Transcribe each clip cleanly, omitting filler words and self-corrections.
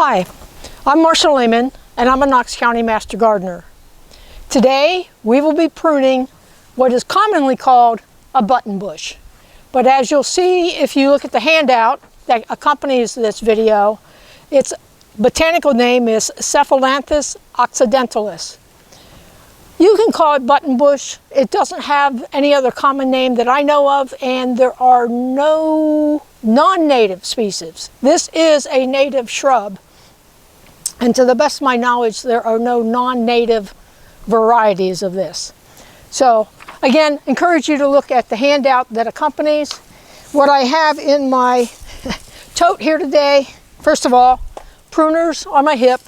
Hi, I'm Marcia Lehman and I'm a Knox County Master Gardener. Today we will be pruning what is commonly called a buttonbush. But as you'll see if you look at the handout that accompanies this video, its botanical name is Cephalanthus occidentalis. You can call it buttonbush. It doesn't have any other common name that I know of, and there are no non-native species. This is a native shrub, and to the best of my knowledge there are no non-native varieties of this. So again, encourage you to look at the handout that accompanies. What I have in my tote here today, first of all, pruners on my hip,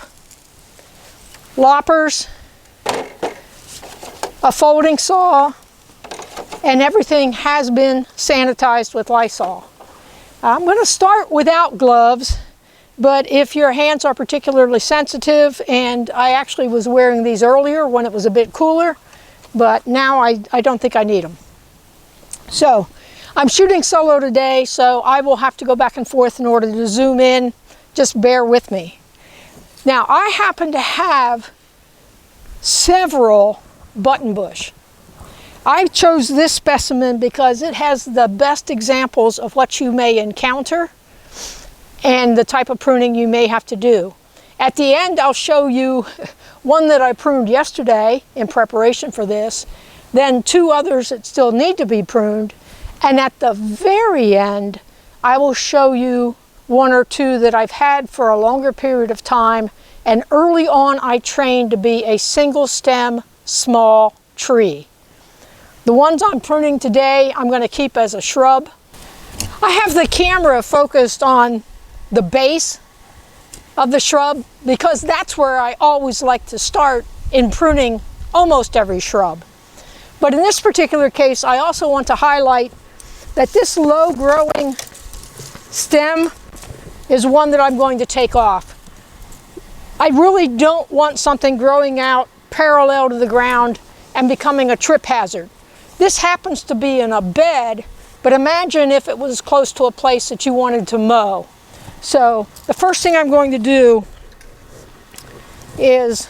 loppers, a folding saw, and everything has been sanitized with Lysol. I'm going to start without gloves, but if your hands are particularly sensitive, and I actually was wearing these earlier when it was a bit cooler, but now I don't think I need them. So I'm shooting solo today, so I will have to go back and forth in order to zoom in. Just bear with me. Now I happen to have several buttonbush. I chose this specimen because it has the best examples of what you may encounter and the type of pruning you may have to do. At the end, I'll show you one that I pruned yesterday in preparation for this, then two others that still need to be pruned, and at the very end, I will show you one or two that I've had for a longer period of time, and early on I trained to be a single stem small tree. The ones I'm pruning today, I'm going to keep as a shrub. I have the camera focused on the base of the shrub because that's where I always like to start in pruning almost every shrub. But in this particular case, I also want to highlight that this low growing stem is one that I'm going to take off. I really don't want something growing out parallel to the ground and becoming a trip hazard. This happens to be in a bed, but imagine if it was close to a place that you wanted to mow. So the first thing I'm going to do is,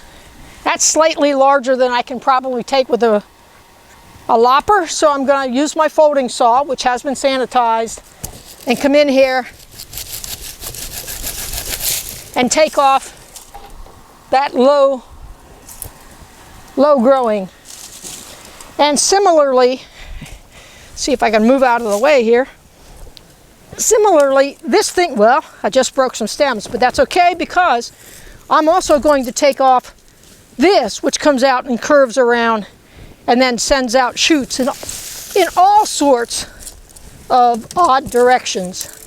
that's slightly larger than I can probably take with a lopper, so I'm going to use my folding saw, which has been sanitized, and come in here and take off that low growing. And similarly, see if I can move out of the way here. Similarly, this thing, well, I just broke some stems, but that's okay because I'm also going to take off this, which comes out and curves around and then sends out shoots in all sorts of odd directions.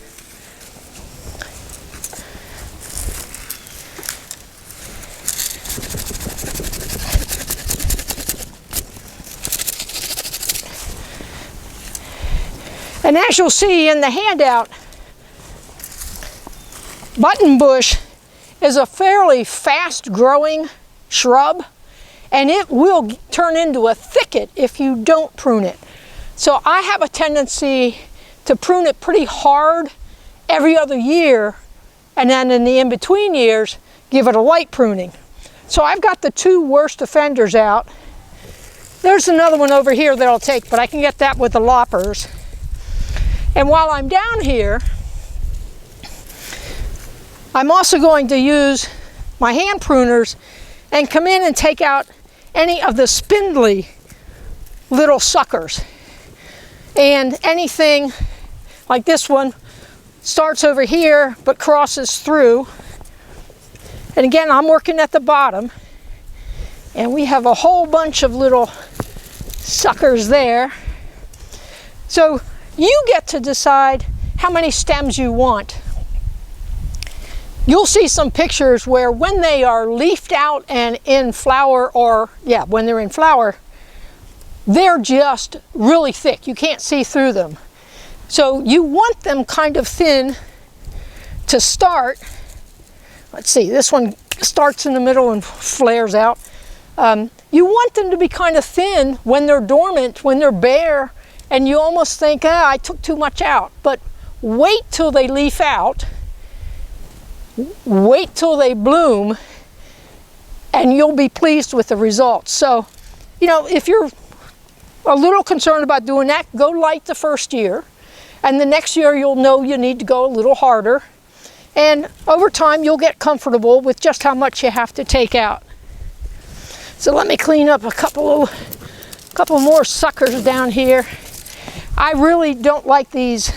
And as you'll see in the handout, buttonbush is a fairly fast growing shrub, and it will turn into a thicket if you don't prune it. So I have a tendency to prune it pretty hard every other year, and then in the in-between years, give it a light pruning. So I've got the two worst offenders out. There's another one over here that I'll take, but I can get that with the loppers. And while I'm down here, I'm also going to use my hand pruners and come in and take out any of the spindly little suckers. And anything like this one starts over here but crosses through. And again, I'm working at the bottom, and we have a whole bunch of little suckers there. So you get to decide how many stems you want. You'll see some pictures where when they are leafed out and in flower, or when they're in flower, they're just really thick. You can't see through them. So you want them kind of thin to start. Let's see, this one starts in the middle and flares out. You want them to be kind of thin when they're dormant, when they're bare, and you almost think, I took too much out. But wait till they leaf out Wait till they bloom and you'll be pleased with the results. So, you know, if you're a little concerned about doing that, go light the first year. And the next year you'll know you need to go a little harder. And over time you'll get comfortable with just how much you have to take out. So let me clean up a couple more suckers down here. I really don't like these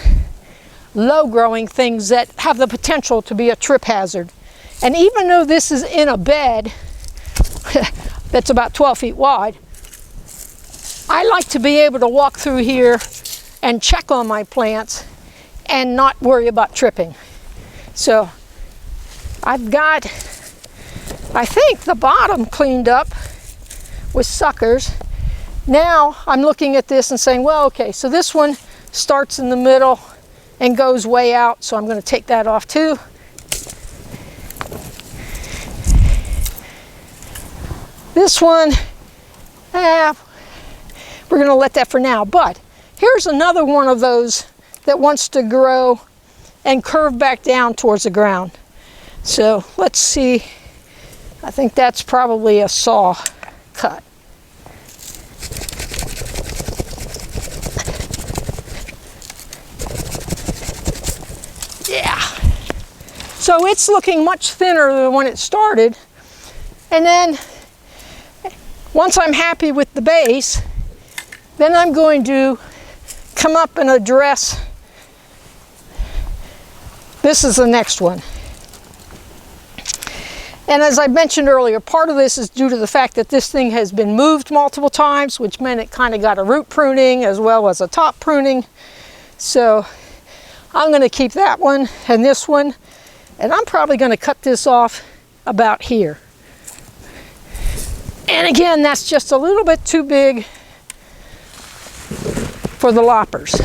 low growing things that have the potential to be a trip hazard. And even though this is in a bed that's about 12 feet wide, I like to be able to walk through here and check on my plants and not worry about tripping. So I've got, I think, the bottom cleaned up with suckers. Now I'm looking at this and saying, well, okay, so this one starts in the middle and goes way out, so I'm going to take that off too. This one, we're going to let that for now, but here's another one of those that wants to grow and curve back down towards the ground. So let's see, I think that's probably a saw cut. Yeah, so it's looking much thinner than when it started. And then once I'm happy with the base, then I'm going to come up and address, this is the next one. And as I mentioned earlier, part of this is due to the fact that this thing has been moved multiple times, which meant it kind of got a root pruning as well as a top pruning. So I'm going to keep that one and this one, and I'm probably going to cut this off about here. And again, that's just a little bit too big for the loppers.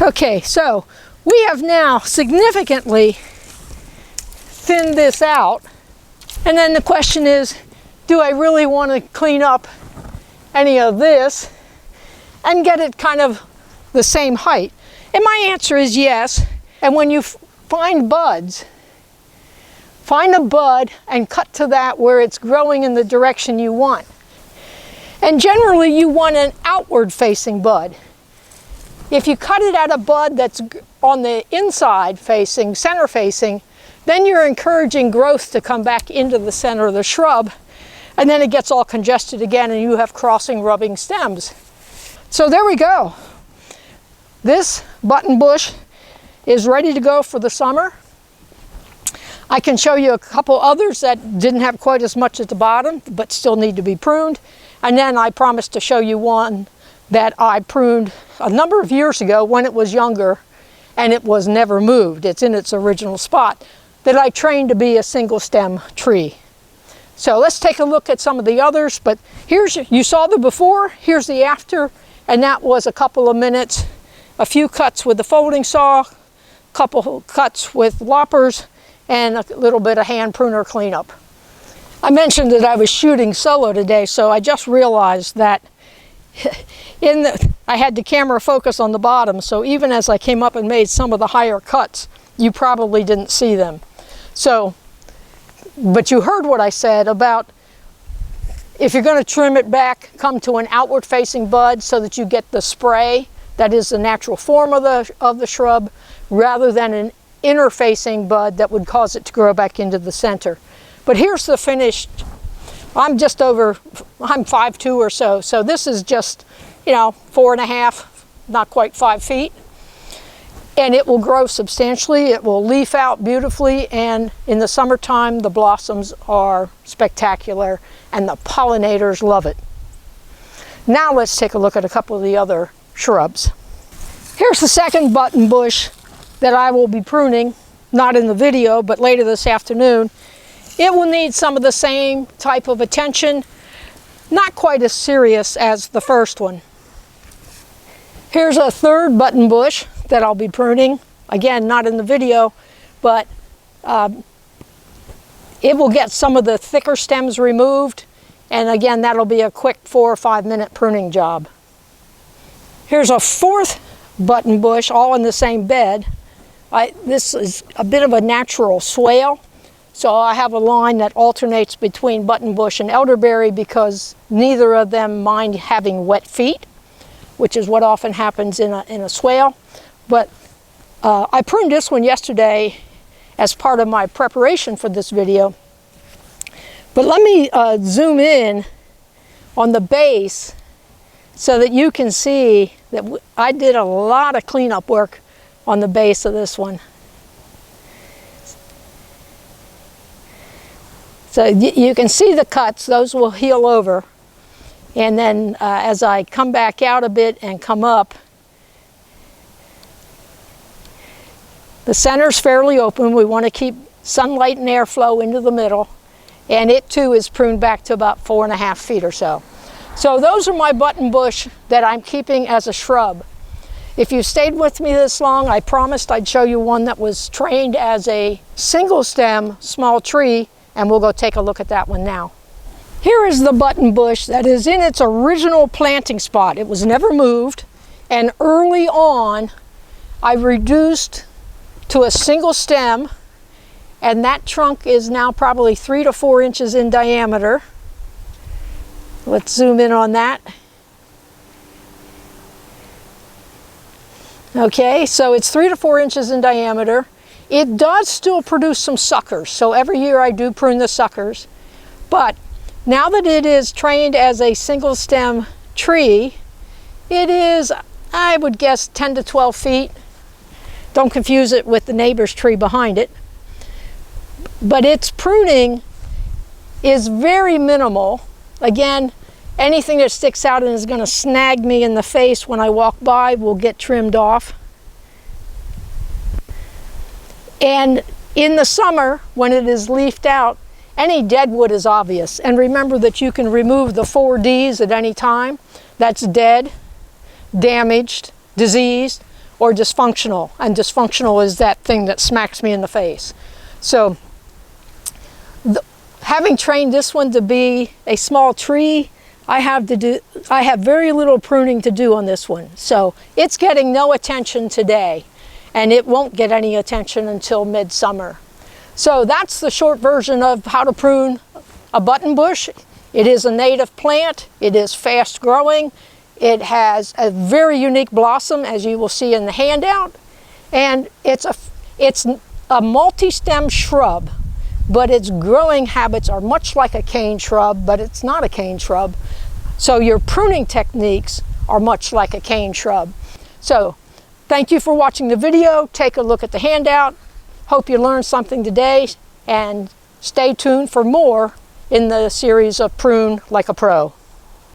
Okay, so we have now significantly thinned this out, and then the question is, do I really want to clean up any of this and get it kind of the same height? And my answer is yes. And when you find buds, find a bud and cut to that where it's growing in the direction you want. And generally you want an outward facing bud. If you cut it at a bud that's on the inside facing, center facing, then you're encouraging growth to come back into the center of the shrub, and then it gets all congested again and you have crossing rubbing stems. So there we go. This buttonbush is ready to go for the summer. I can show you a couple others that didn't have quite as much at the bottom but still need to be pruned. And then I promised to show you one that I pruned a number of years ago when it was younger and it was never moved. It's in its original spot, that I trained to be a single stem tree. So let's take a look at some of the others, but here's, you saw the before, here's the after, and that was a couple of minutes, a few cuts with the folding saw, a couple cuts with loppers, and a little bit of hand pruner cleanup. I mentioned that I was shooting solo today, so I just realized that I had the camera focus on the bottom, so even as I came up and made some of the higher cuts, you probably didn't see them. So, but you heard what I said about if you're going to trim it back, come to an outward facing bud so that you get the spray that is the natural form of the shrub, rather than an inner facing bud that would cause it to grow back into the center. But here's the finished. I'm 5'2" or so, so this is just, 4.5, not quite 5 feet. And it will grow substantially, it will leaf out beautifully, and in the summertime the blossoms are spectacular and the pollinators love it. Now let's take a look at a couple of the other shrubs. Here's the second buttonbush that I will be pruning, not in the video, but later this afternoon. It will need some of the same type of attention, not quite as serious as the first one. Here's a third buttonbush that I'll be pruning. Again, not in the video, but it will get some of the thicker stems removed, and again, that'll be a quick 4 or 5 minute pruning job. Here's a fourth buttonbush, all in the same bed. This is a bit of a natural swale. So I have a line that alternates between buttonbush and elderberry because neither of them mind having wet feet, which is what often happens in a swale. But I pruned this one yesterday as part of my preparation for this video. But let me zoom in on the base so that you can see that I did a lot of cleanup work on the base of this one. So you can see the cuts, those will heal over. And then as I come back out a bit and come up, the center's fairly open. We want to keep sunlight and airflow into the middle. And it too is pruned back to about 4.5 feet or so. So those are my buttonbush that I'm keeping as a shrub. If you stayed with me this long, I promised I'd show you one that was trained as a single stem small tree, and we'll go take a look at that one now. Here is the buttonbush that is in its original planting spot. It was never moved, and early on I reduced to a single stem, and that trunk is now probably 3 to 4 inches in diameter. Let's zoom in on that. Okay, so it's 3 to 4 inches in diameter. It does still produce some suckers, so every year I do prune the suckers. But now that it is trained as a single stem tree, it is, I would guess, 10 to 12 feet. Don't confuse it with the neighbor's tree behind it. But its pruning is very minimal. Again, anything that sticks out and is going to snag me in the face when I walk by will get trimmed off. And in the summer, when it is leafed out, any dead wood is obvious. And remember that you can remove the 4 Ds at any time. That's dead, damaged, diseased, or dysfunctional. And dysfunctional is that thing that smacks me in the face. So having trained this one to be a small tree, I have very little pruning to do on this one. So it's getting no attention today, and it won't get any attention until midsummer. So that's the short version of how to prune a buttonbush. It is a native plant. It is fast growing. It has a very unique blossom, as you will see in the handout. And it's a multi-stem shrub, but its growing habits are much like a cane shrub, but it's not a cane shrub. So your pruning techniques are much like a cane shrub. So thank you for watching the video. Take a look at the handout. Hope you learned something today, and stay tuned for more in the series of Prune Like a Pro.